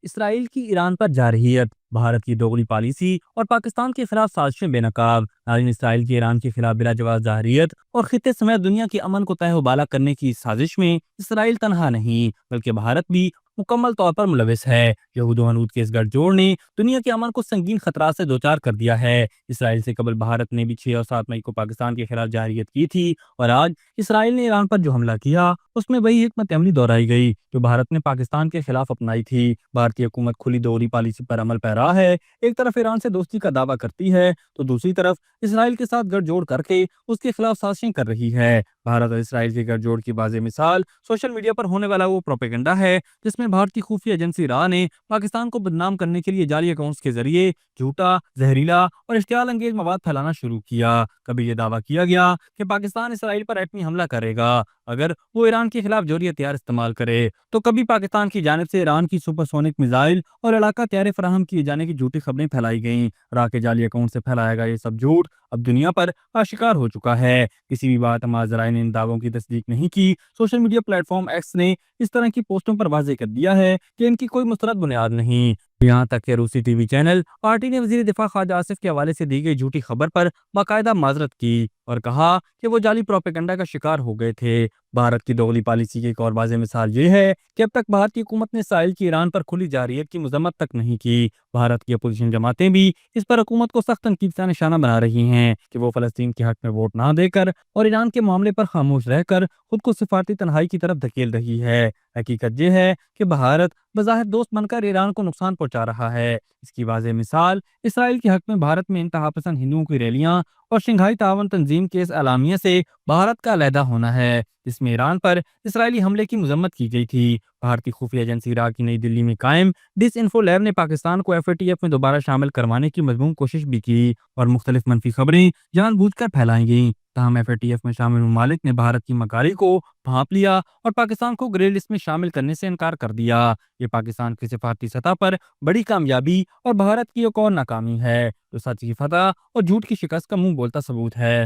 اسرائیل کی ایران پر جارحیت، بھارت کی دوغلی پالیسی اور پاکستان کے خلاف سازشیں بے نقاب۔ ناظرین، اسرائیل کی ایران کے خلاف بلا جواز جارحیت اور خطے سمیت دنیا کے امن کو تہہ و بالا کرنے کی اس سازش میں اسرائیل تنہا نہیں بلکہ بھارت بھی مکمل طور پر ملوث ہے۔ یہود و ہنود کے اس گٹھ جوڑ نے دنیا کے امن کو سنگین خطرات سے دوچار کر دیا ہے۔ اسرائیل سے قبل بھارت نے بھی 6 اور 7 مئی کو پاکستان کے خلاف جارحیت کی تھی، اور آج اسرائیل نے ایران پر جو حملہ کیا اس میں وہی حکمت عملی دہرائی گئی جو بھارت نے پاکستان کے خلاف اپنائی تھی۔ بھارتی حکومت کھلی دوہری پالیسی پر عمل پیرا ہے، ایک طرف ایران سے دوستی کا دعویٰ کرتی ہے تو دوسری طرف اسرائیل کے ساتھ گٹھ جوڑ کر کے اس کے خلاف سازشیں کر رہی ہے۔ بھارت اور اسرائیل کے گٹھ جوڑ کی واضح مثال سوشل میڈیا پر ہونے والا وہ پروپیگنڈا ہے جس میں بھارتی خفیہ ایجنسی را نے پاکستان کو بدنام کرنے کے لیے جعلی اکاؤنٹس کے ذریعے جھوٹا، زہریلا اور اشتعال انگیز مواد پھیلانا شروع کیا۔ کبھی یہ دعویٰ کیا گیا کہ پاکستان اسرائیل پر ایٹمی حملہ کرے گا اگر وہ ایران کے خلاف جوہری ہتھیار استعمال کرے، تو کبھی پاکستان کی جانب سے ایران کی سپر سونک میزائل اور علاقہ طیارے فراہم کیے جانے کی جھوٹی خبریں پھیلائی گئیں۔ را کے جعلی اکاؤنٹ سے پھیلایا گیا یہ سب جھوٹ اب دنیا پر آشکار ہو چکا ہے۔ کسی بھی بات اعتماد ذرائع نے ان دعووں کی تصدیق نہیں کی۔ Social media plate form x نے اس طرح کی پوسٹوں پر واضح کر دیا ہے کہ ان کی کوئی مستند بنیاد نہیں، یہاں تک کہ روسی ٹی وی چینل RT نے وزیر دفاع خواجہ آصف کے حوالے سے دی گئی جھوٹی خبر پر باقاعدہ معذرت کی اور کہا کہ وہ جعلی پروپیگنڈا کا شکار ہو گئے تھے۔ بھارت کی دوغلی پالیسی کی ایک اور واضح مثال یہ ہے کہ اب تک بھارتی حکومت نے اسرائیل کی ایران پر کھلی جارحیت کی مذمت تک نہیں کی۔ بھارت کی اپوزیشن جماعتیں بھی اس پر حکومت کو سخت تنقید کا نشانہ بنا رہی ہیں کہ وہ فلسطین کے حق میں ووٹ نہ دے کر اور ایران کے معاملے پر خاموش رہ کر خود کو سفارتی تنہائی کی طرف دھکیل رہی ہے۔ حقیقت یہ ہے کہ بھارت بظاہر دوست بن کر ایران کو نقصان پہنچا رہا ہے۔ اس کی واضح مثال اسرائیل کے حق میں بھارت میں انتہا پسند ہندوؤں کی ریلیاں اور شنگھائی تعاون تنظیم کے اس اعلامیہ سے بھارت کا علیحدہ ہونا ہے جس میں ایران پر اسرائیلی حملے کی مذمت کی گئی تھی۔ بھارتی خفیہ ایجنسی را کی نئی دلی میں قائم ڈس انفو لیب نے پاکستان کو FATF میں دوبارہ شامل کروانے کی مذموم کوشش بھی کی اور مختلف منفی خبریں جان بوجھ کر پھیلائی گئیں۔ تاہم FATF میں شامل ممالک نے بھارت کی مکاری کو بھانپ لیا اور پاکستان کو گرے لسٹ میں شامل کرنے سے انکار کر دیا۔ یہ پاکستان کی سفارتی سطح پر بڑی کامیابی اور بھارت کی ایک اور ناکامی ہے جو سچ کی فتح اور جھوٹ کی شکست کا منہ بولتا ثبوت ہے۔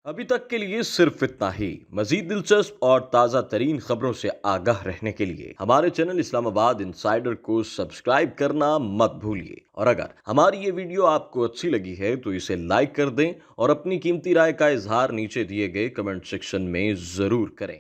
ابھی تک کے لیے صرف اتنا ہی۔ مزید دلچسپ اور تازہ ترین خبروں سے آگاہ رہنے کے لیے ہمارے چینل اسلام آباد انسائیڈر کو سبسکرائب کرنا مت بھولیے، اور اگر ہماری یہ ویڈیو آپ کو اچھی لگی ہے تو اسے لائک کر دیں اور اپنی قیمتی رائے کا اظہار نیچے دیے گئے کمنٹ سیکشن میں ضرور کریں۔